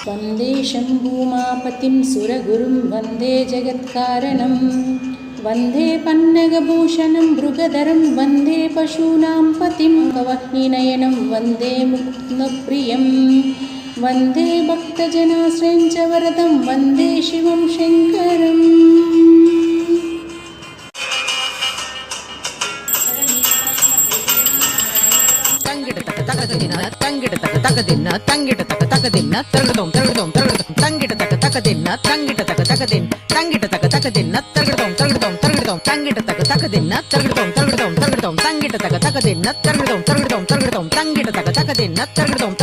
वन्दे शम्भूमापतिं सुरगुरुं वन्दे जगत्कारणं वन्दे पन्नगभूषणं मृगधरं वन्दे पशूनां पतिं कवह्निनयनं वन्दे मुकुन्दप्रियं वन्दे भक्तजनाश्रयं च वरदं वन्दे शिवं शङ्करम्। தகதின்ன தங்கிட்ட தகதின்ன தரகதோம் தரகதோம் தரகதோம் தங்கிட்ட தகதின்ன தங்கிட்ட தகதின் தங்கிட்ட தகதின்ன தரகதோம் தரகதோம் தரகதோம் தங்கிட்ட தகதின்ன தரகதோம் தரகதோம் தரகதோம் தங்கிட்ட தகதின்ன தரகதோம் தரகதோம் தரகதோம் தங்கிட்ட தகதின்ன தரகதோம்